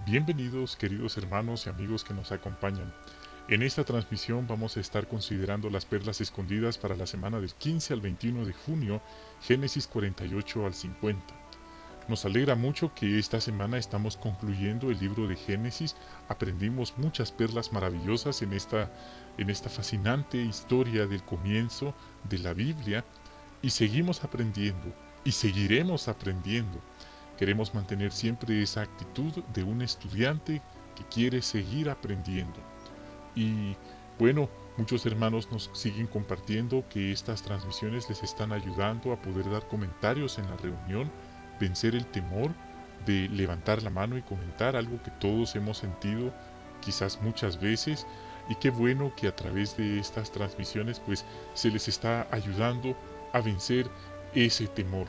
Bienvenidos queridos hermanos y amigos que nos acompañan. En esta transmisión vamos a estar considerando las perlas escondidas para la semana del 15 al 21 de junio, Génesis 48 al 50. Nos alegra mucho que esta semana estamos concluyendo el libro de Génesis. Aprendimos muchas perlas maravillosas en esta fascinante historia del comienzo de la Biblia y seguimos aprendiendo y seguiremos aprendiendo. Queremos mantener siempre esa actitud de un estudiante que quiere seguir aprendiendo. Y bueno, muchos hermanos nos siguen compartiendo que estas transmisiones les están ayudando a poder dar comentarios en la reunión, vencer el temor de levantar la mano y comentar algo que todos hemos sentido quizás muchas veces, y qué bueno que a través de estas transmisiones pues se les está ayudando a vencer ese temor.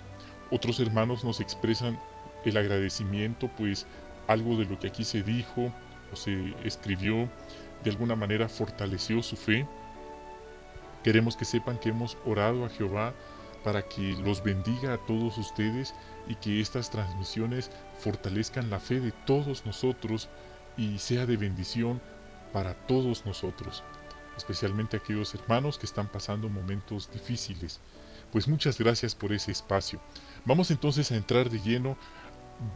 Otros hermanos nos expresan el agradecimiento, pues algo de lo que aquí se dijo o se escribió de alguna manera fortaleció su fe. Queremos que sepan que hemos orado a Jehová para que los bendiga a todos ustedes y que estas transmisiones fortalezcan la fe de todos nosotros y sea de bendición para todos nosotros, especialmente aquellos hermanos que están pasando momentos difíciles. Pues muchas gracias por ese espacio. Vamos entonces a entrar de lleno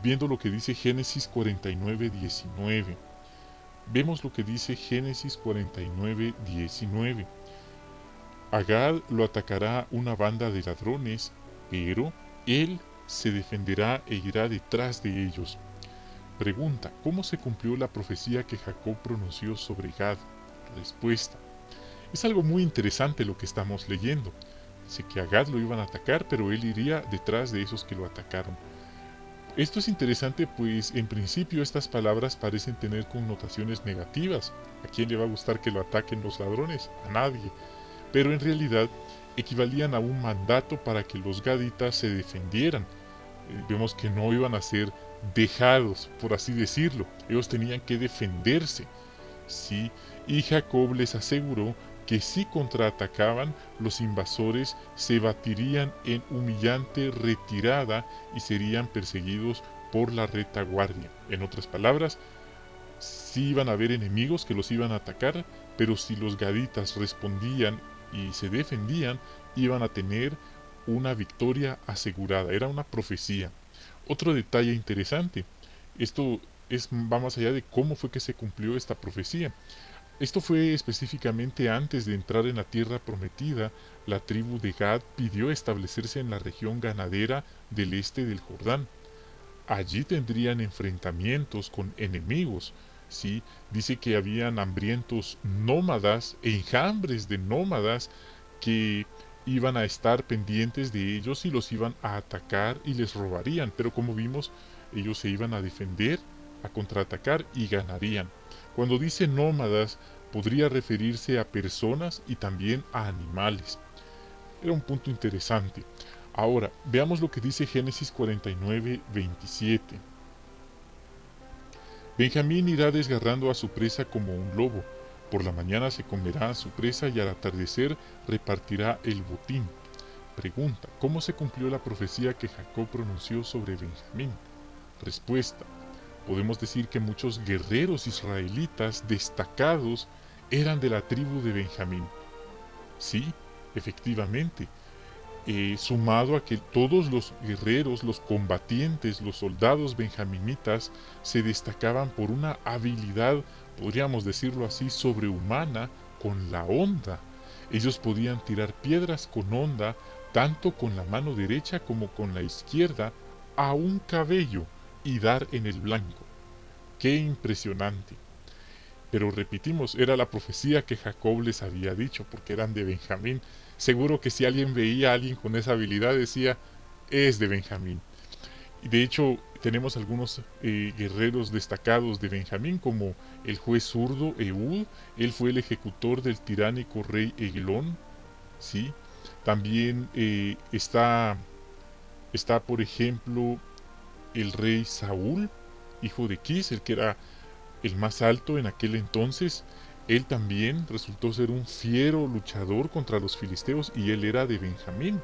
viendo lo que dice Génesis 49:19. Vemos lo que dice Génesis 49:19. A Gad lo atacará una banda de ladrones, pero él se defenderá e irá detrás de ellos. Pregunta: ¿cómo se cumplió la profecía que Jacob pronunció sobre Gad? Respuesta: es algo muy interesante lo que estamos leyendo. Dice que a Gad lo iban a atacar, pero él iría detrás de esos que lo atacaron. Esto es interesante, pues en principio estas palabras parecen tener connotaciones negativas. ¿A quién le va a gustar que lo ataquen los ladrones? A nadie. Pero en realidad equivalían a un mandato para que los gaditas se defendieran. Vemos que no iban a ser dejados, por así decirlo. Ellos tenían que defenderse. Sí, y Jacob les aseguró que si contraatacaban, los invasores se batirían en humillante retirada y serían perseguidos por la retaguardia. En otras palabras, sí iban a haber enemigos que los iban a atacar, pero si los gaditas respondían y se defendían, iban a tener una victoria asegurada. Era una profecía. Otro detalle interesante, esto va más allá de cómo fue que se cumplió esta profecía. Esto fue específicamente antes de entrar en la tierra prometida. La tribu de Gad pidió establecerse en la región ganadera del este del Jordán. Allí tendrían enfrentamientos con enemigos. ¿Sí? Dice que habían hambrientos nómadas, enjambres de nómadas que iban a estar pendientes de ellos y los iban a atacar y les robarían. Pero como vimos, ellos se iban a defender, a contraatacar y ganarían. Cuando dice nómadas, podría referirse a personas y también a animales. Era un punto interesante. Ahora, veamos lo que dice Génesis 49:27. Benjamín irá desgarrando a su presa como un lobo. Por la mañana se comerá a su presa y al atardecer repartirá el botín. Pregunta: ¿cómo se cumplió la profecía que Jacob pronunció sobre Benjamín? Respuesta: podemos decir que muchos guerreros israelitas destacados eran de la tribu de Benjamín. Sí, efectivamente, sumado a que todos los guerreros, los combatientes, los soldados benjaminitas se destacaban por una habilidad, podríamos decirlo así, sobrehumana con la honda. Ellos podían tirar piedras con honda, tanto con la mano derecha como con la izquierda, a un cabello y dar en el blanco. ¡Qué impresionante! Pero repetimos, era la profecía que Jacob les había dicho, porque eran de Benjamín. Seguro que si alguien veía a alguien con esa habilidad decía, es de Benjamín. Y de hecho, tenemos algunos guerreros destacados de Benjamín, como el juez zurdo Ehud. Él fue el ejecutor del tiránico rey Eglón. ¿Sí? También está, por ejemplo, el rey Saúl, hijo de Quis, el que era el más alto en aquel entonces. Él también resultó ser un fiero luchador contra los filisteos y él era de Benjamín.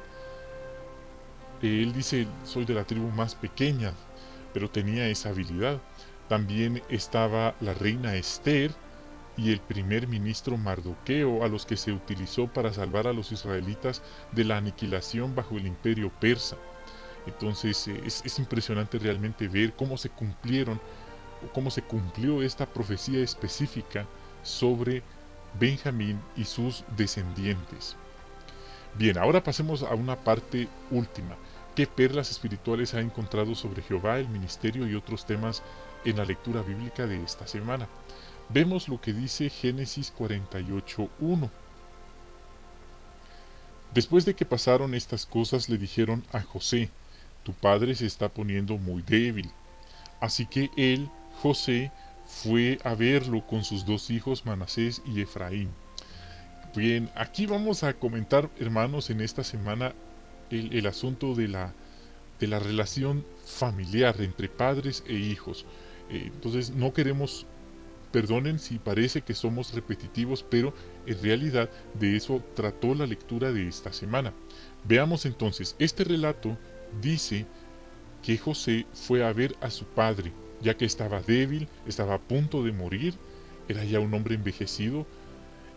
Él dice, soy de la tribu más pequeña, pero tenía esa habilidad. también estaba la reina Esther y el primer ministro Mardoqueo, a los que se utilizó para salvar a los israelitas de la aniquilación bajo el imperio persa. Entonces es impresionante realmente ver cómo se cumplieron, o cómo se cumplió esta profecía específica sobre Benjamín y sus descendientes. Bien, ahora pasemos a una parte última. ¿Qué perlas espirituales ha encontrado sobre Jehová, el ministerio y otros temas en la lectura bíblica de esta semana? Vemos lo que dice Génesis 48:1. Después de que pasaron estas cosas, le dijeron a José: tu padre se está poniendo muy débil. Así que él, José, fue a verlo con sus dos hijos Manasés y Efraín. Bien, aquí vamos a comentar, hermanos, en esta semana el asunto de la relación familiar entre padres e hijos. Entonces no queremos, perdonen si parece que somos repetitivos, pero en realidad de eso trató la lectura de esta semana. Veamos entonces, este relato dice que José fue a ver a su padre, ya que estaba débil, estaba a punto de morir, era ya un hombre envejecido.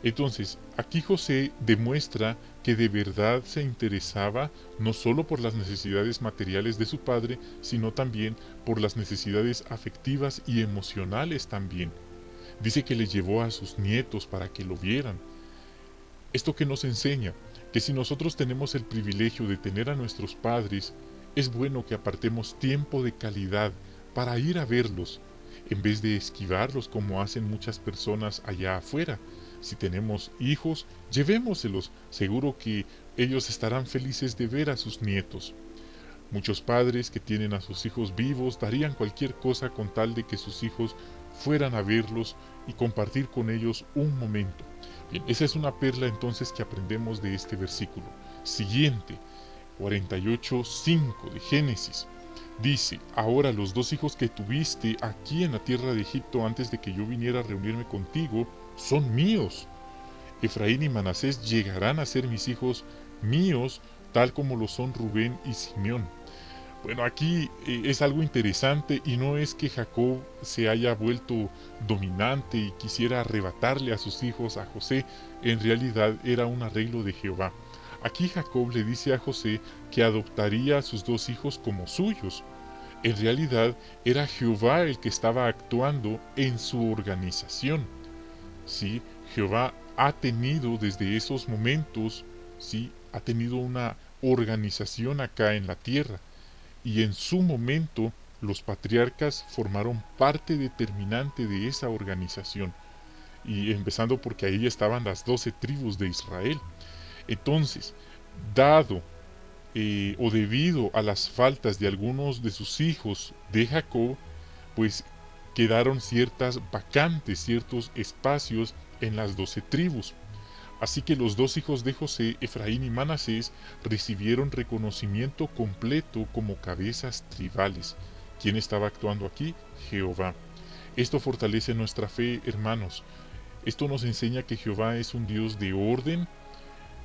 Entonces, aquí José demuestra que de verdad se interesaba no solo por las necesidades materiales de su padre, sino también por las necesidades afectivas y emocionales también. Dice que le llevó a sus nietos para que lo vieran. Esto que nos enseña, que si nosotros tenemos el privilegio de tener a nuestros padres, es bueno que apartemos tiempo de calidad para ir a verlos, en vez de esquivarlos como hacen muchas personas allá afuera. Si tenemos hijos, llevémoselos, seguro que ellos estarán felices de ver a sus nietos. Muchos padres que tienen a sus hijos vivos darían cualquier cosa con tal de que sus hijos fueran a verlos y compartir con ellos un momento. Bien, esa es una perla entonces que aprendemos de este versículo. Siguiente, 48:5 de Génesis. Dice: ahora los dos hijos que tuviste aquí en la tierra de Egipto antes de que yo viniera a reunirme contigo son míos. Efraín y Manasés llegarán a ser mis hijos míos, tal como lo son Rubén y Simeón. Bueno, aquí es algo interesante, y no es que Jacob se haya vuelto dominante y quisiera arrebatarle a sus hijos a José. En realidad era un arreglo de Jehová. Aquí Jacob le dice a José que adoptaría a sus dos hijos como suyos. En realidad era Jehová el que estaba actuando en su organización. ¿Sí? Jehová ha tenido desde esos momentos, ¿sí?, ha tenido una organización acá en la tierra, y en su momento los patriarcas formaron parte determinante de esa organización, y empezando porque ahí estaban las 12 tribus de Israel. Entonces, dado o debido a las faltas de algunos de sus hijos de Jacob, pues quedaron ciertas vacantes, ciertos espacios en las 12 tribus. Así que los dos hijos de José, Efraín y Manasés, recibieron reconocimiento completo como cabezas tribales. ¿Quién estaba actuando aquí? Jehová. Esto fortalece nuestra fe, hermanos. Esto nos enseña que Jehová es un Dios de orden,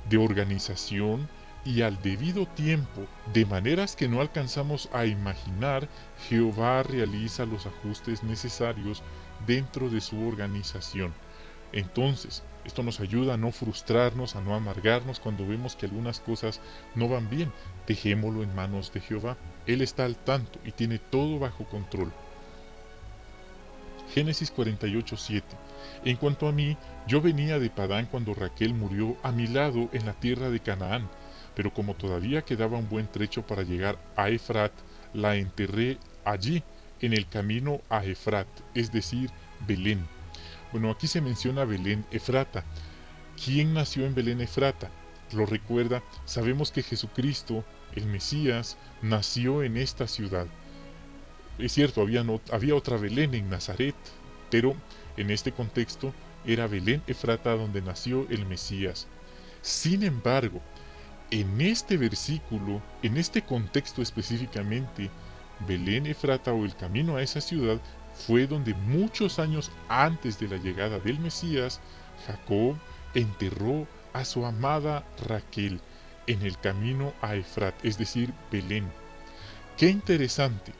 de organización, y al debido tiempo, de maneras que no alcanzamos a imaginar, Jehová realiza los ajustes necesarios dentro de su organización. Entonces, esto nos ayuda a no frustrarnos, a no amargarnos cuando vemos que algunas cosas no van bien. Dejémoslo en manos de Jehová. Él está al tanto y tiene todo bajo control. Génesis 48:7. En cuanto a mí, yo venía de Padán cuando Raquel murió a mi lado en la tierra de Canaán, pero como todavía quedaba un buen trecho para llegar a Efrat, la enterré allí, en el camino a Efrat, es decir, Belén. Bueno, aquí se menciona Belén Efrata. ¿Quién nació en Belén Efrata? ¿Lo recuerda? Sabemos que Jesucristo, el Mesías, nació en esta ciudad. Es cierto, había otra Belén en Nazaret, pero en este contexto era Belén Efrata donde nació el Mesías. Sin embargo, en este versículo, en este contexto específicamente, Belén Efrata, o el camino a esa ciudad, fue donde muchos años antes de la llegada del Mesías, Jacob enterró a su amada Raquel en el camino a Efrat, es decir, Belén. Qué interesante.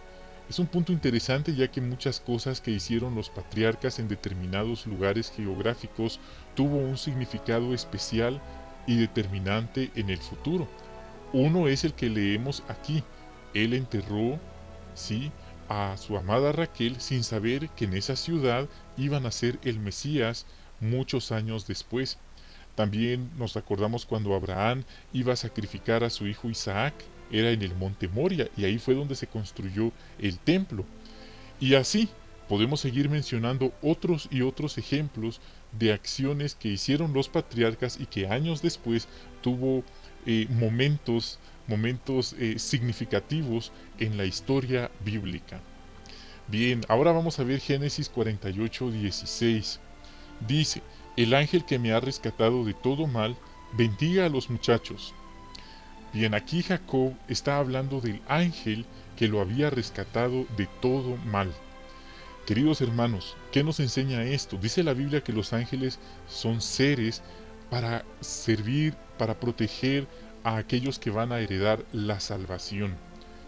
Es un punto interesante ya que muchas cosas que hicieron los patriarcas en determinados lugares geográficos tuvo un significado especial y determinante en el futuro. Uno es el que leemos aquí. Él enterró, sí, a su amada Raquel sin saber que en esa ciudad iban a ser el Mesías muchos años después. También nos acordamos cuando Abraham iba a sacrificar a su hijo Isaac, era en el monte Moria, y ahí fue donde se construyó el templo. Y así podemos seguir mencionando otros y otros ejemplos de acciones que hicieron los patriarcas y que años después tuvo momentos significativos en la historia bíblica. Bien, ahora vamos a ver Génesis 48:16. Dice: el ángel que me ha rescatado de todo mal, bendiga a los muchachos. Bien, aquí Jacob está hablando del ángel que lo había rescatado de todo mal. Queridos hermanos, ¿qué nos enseña esto? Dice la Biblia que los ángeles son seres para servir, para proteger a aquellos que van a heredar la salvación.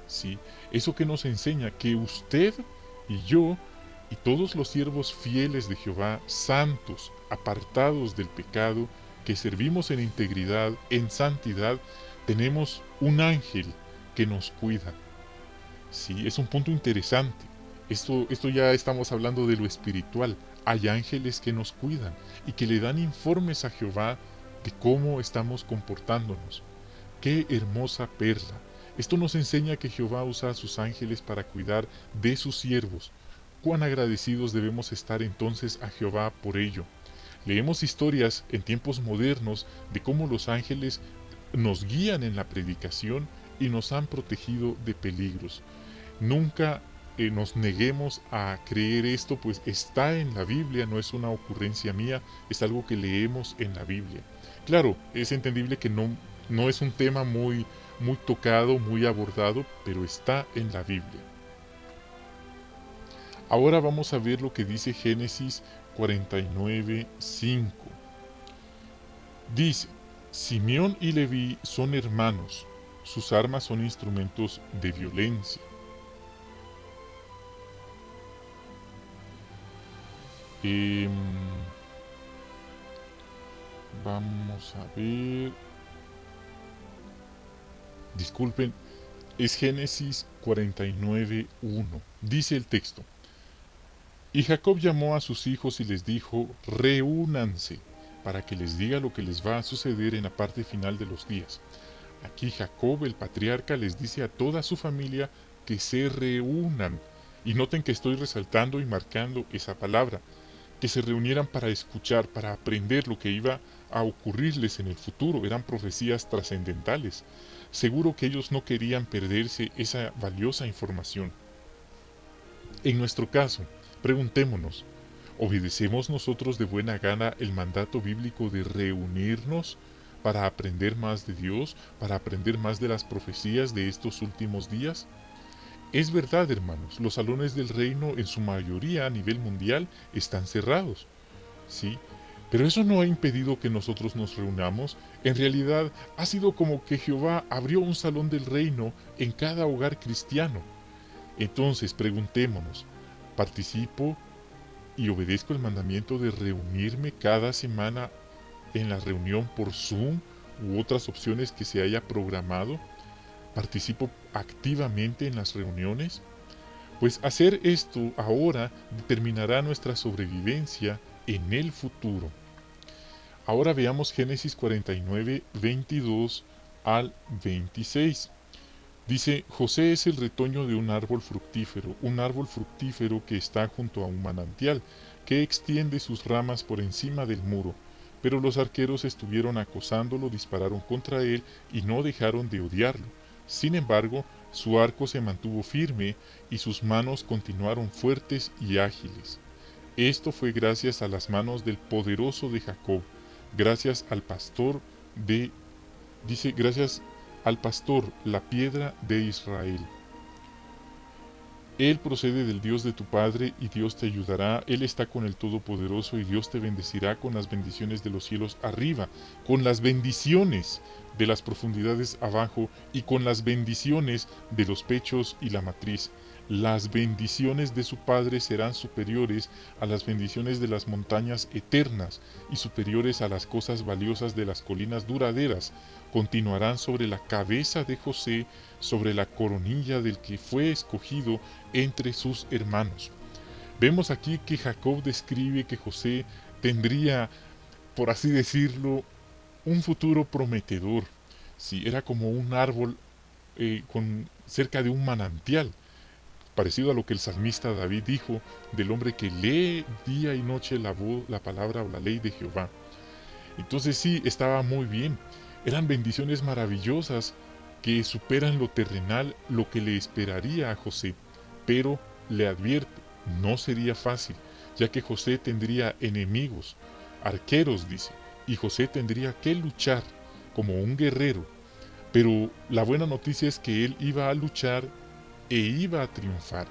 ¿Sí? Eso que nos enseña que usted y yo y todos los siervos fieles de Jehová, santos, apartados del pecado, que servimos en integridad, en santidad, tenemos un ángel que nos cuida. Sí, es un punto interesante. Esto ya estamos hablando de lo espiritual. Hay ángeles que nos cuidan y que le dan informes a Jehová de cómo estamos comportándonos. ¡Qué hermosa perla! Esto nos enseña que Jehová usa a sus ángeles para cuidar de sus siervos. Cuán agradecidos debemos estar entonces a Jehová por ello. Leemos historias en tiempos modernos de cómo los ángeles nos guían en la predicación y nos han protegido de peligros. Nunca nos neguemos a creer esto, pues está en la Biblia, no es una ocurrencia mía, es algo que leemos en la Biblia. Claro, es entendible que no es un tema muy tocado, muy abordado, pero está en la Biblia. Ahora vamos a ver lo que dice Génesis 49:5. Dice: Simeón y Leví son hermanos, sus armas son instrumentos de violencia. Vamos a ver. Disculpen, es Génesis 49:1. Dice el texto: Y Jacob llamó a sus hijos y les dijo: reúnanse, para que les diga lo que les va a suceder en la parte final de los días. Aquí Jacob, el patriarca, les dice a toda su familia que se reúnan. Y noten que estoy resaltando y marcando esa palabra, que se reunieran para escuchar, para aprender lo que iba a ocurrirles en el futuro. Eran profecías trascendentales. Seguro que ellos no querían perderse esa valiosa información. En nuestro caso, preguntémonos, ¿obedecemos nosotros de buena gana el mandato bíblico de reunirnos para aprender más de Dios, para aprender más de las profecías de estos últimos días? Es verdad, hermanos, los salones del reino en su mayoría a nivel mundial están cerrados, ¿sí? Pero eso no ha impedido que nosotros nos reunamos. En realidad, ha sido como que Jehová abrió un salón del reino en cada hogar cristiano. Entonces, preguntémonos, ¿participo y obedezco el mandamiento de reunirme cada semana en la reunión por Zoom u otras opciones que se haya programado? ¿Participo activamente en las reuniones? Pues hacer esto ahora determinará nuestra sobrevivencia en el futuro. Ahora veamos Génesis 49, 22 al 26. Dice: José es el retoño de un árbol fructífero que está junto a un manantial, que extiende sus ramas por encima del muro. Pero los arqueros estuvieron acosándolo, dispararon contra él y no dejaron de odiarlo. Sin embargo, su arco se mantuvo firme y sus manos continuaron fuertes y ágiles. Esto fue gracias a las manos del poderoso de Jacob, gracias al pastor, la piedra de Israel. Él procede del Dios de tu Padre, y Dios te ayudará. Él está con el Todopoderoso, y Dios te bendecirá con las bendiciones de los cielos arriba, con las bendiciones de las profundidades abajo, y con las bendiciones de los pechos y la matriz. Las bendiciones de su Padre serán superiores a las bendiciones de las montañas eternas y superiores a las cosas valiosas de las colinas duraderas. Continuarán sobre la cabeza de José, sobre la coronilla del que fue escogido entre sus hermanos. Vemos aquí que Jacob describe que José tendría, por así decirlo, un futuro prometedor. Sí, era como un árbol cerca de un manantial, parecido a lo que el salmista David dijo del hombre que lee día y noche la palabra o la ley de Jehová. Entonces sí, estaba muy bien. Eran bendiciones maravillosas que superan lo terrenal, lo que le esperaría a José. Pero le advierte, no sería fácil, ya que José tendría enemigos, arqueros, dice, y José tendría que luchar como un guerrero. Pero la buena noticia es que él iba a luchar e iba a triunfar.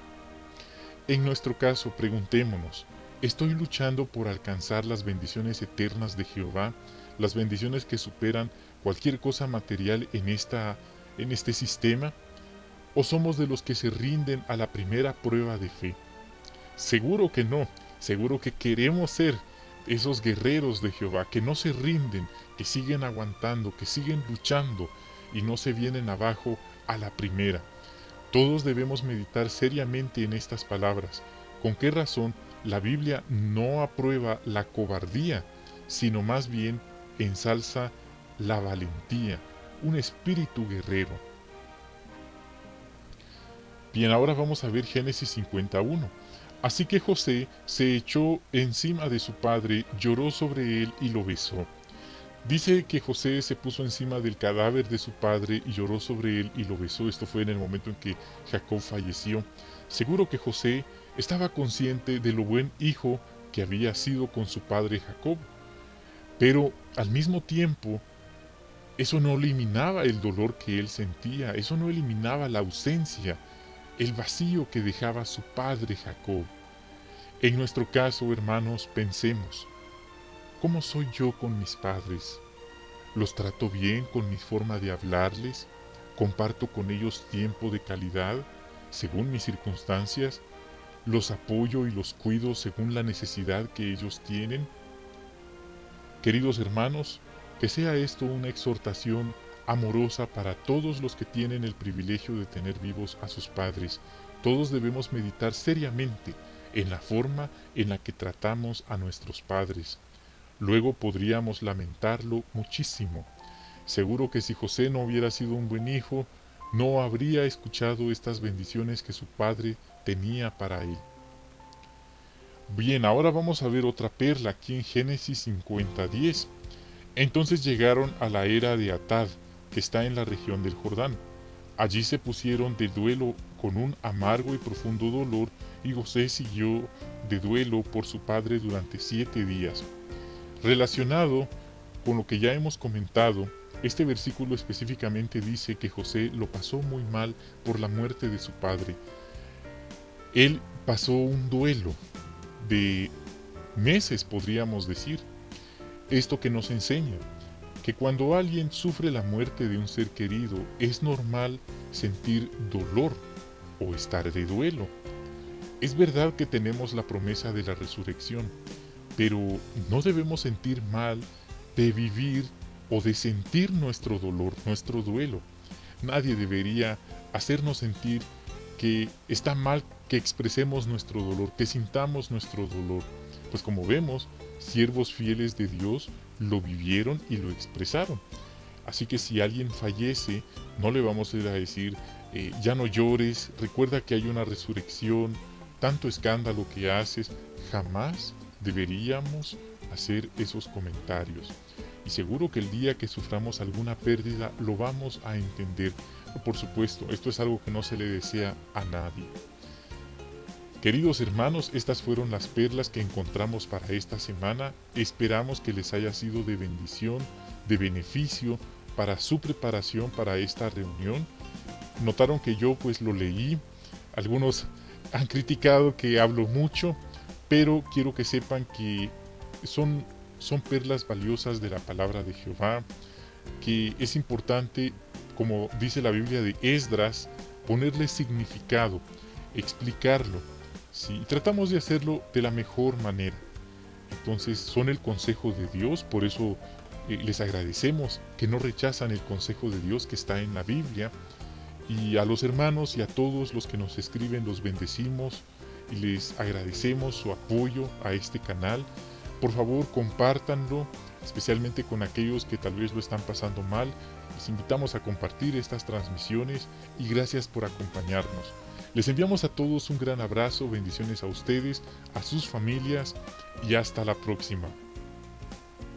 En nuestro caso, preguntémonos, ¿estoy luchando por alcanzar las bendiciones eternas de Jehová, las bendiciones que superan cualquier cosa material en este sistema? ¿O somos de los que se rinden a la primera prueba de fe? Seguro que no, seguro que queremos ser esos guerreros de Jehová, que no se rinden, que siguen aguantando, que siguen luchando y no se vienen abajo a la primera. Todos debemos meditar seriamente en estas palabras. ¿Con qué razón la Biblia no aprueba la cobardía, sino más bien ensalza la valentía, un espíritu guerrero? Bien, ahora vamos a ver Génesis 51. Así que José se echó encima de su padre, lloró sobre él y lo besó. Dice que José se puso encima del cadáver de su padre y lloró sobre él y lo besó. Esto fue en el momento en que Jacob falleció. Seguro que José estaba consciente de lo buen hijo que había sido con su padre Jacob. Pero al mismo tiempo, eso no eliminaba el dolor que él sentía, eso no eliminaba la ausencia, el vacío que dejaba su padre Jacob. En nuestro caso, hermanos, pensemos, ¿cómo soy yo con mis padres? ¿Los trato bien con mi forma de hablarles? ¿Comparto con ellos tiempo de calidad según mis circunstancias? ¿Los apoyo y los cuido según la necesidad que ellos tienen? Queridos hermanos, que sea esto una exhortación amorosa para todos los que tienen el privilegio de tener vivos a sus padres. Todos debemos meditar seriamente en la forma en la que tratamos a nuestros padres. Luego podríamos lamentarlo muchísimo. Seguro que si José no hubiera sido un buen hijo, no habría escuchado estas bendiciones que su padre tenía para él. Bien, ahora vamos a ver otra perla aquí en Génesis 50:10. Entonces llegaron a la era de Atad, que está en la región del Jordán. Allí se pusieron de duelo con un amargo y profundo dolor, y José siguió de duelo por su padre durante 7 días. Relacionado con lo que ya hemos comentado, este versículo específicamente dice que José lo pasó muy mal por la muerte de su padre. Él pasó un duelo de meses, podríamos decir. Esto que nos enseña que cuando alguien sufre la muerte de un ser querido, es normal sentir dolor o estar de duelo. Es verdad que tenemos la promesa de la resurrección, pero no debemos sentir mal de vivir o de sentir nuestro dolor, nuestro duelo. Nadie debería hacernos sentir que está mal que expresemos nuestro dolor, que sintamos nuestro dolor. Pues como vemos, siervos fieles de Dios lo vivieron y lo expresaron. Así que si alguien fallece, no le vamos a ir a decir, ya no llores, recuerda que hay una resurrección, tanto escándalo que haces. Jamás deberíamos hacer esos comentarios. Y seguro que el día que suframos alguna pérdida lo vamos a entender. Por supuesto, esto es algo que no se le desea a nadie. Queridos hermanos, estas fueron las perlas que encontramos para esta semana. Esperamos que les haya sido de bendición, de beneficio para su preparación para esta reunión. Notaron que yo pues lo leí. Algunos han criticado que hablo mucho, pero quiero que sepan que son perlas valiosas de la palabra de Jehová, que es importante, como dice la Biblia de Esdras, ponerle significado. explicarlo, ¿sí? Y tratamos de hacerlo de la mejor manera. Entonces son el consejo de Dios, por eso les agradecemos que no rechazan el consejo de Dios que está en la Biblia. Y a los hermanos y a todos los que nos escriben los bendecimos y les agradecemos su apoyo a este canal. Por favor, compártanlo, especialmente con aquellos que tal vez lo están pasando mal. Les invitamos a compartir estas transmisiones y gracias por acompañarnos. Les enviamos a todos un gran abrazo, bendiciones a ustedes, a sus familias y hasta la próxima.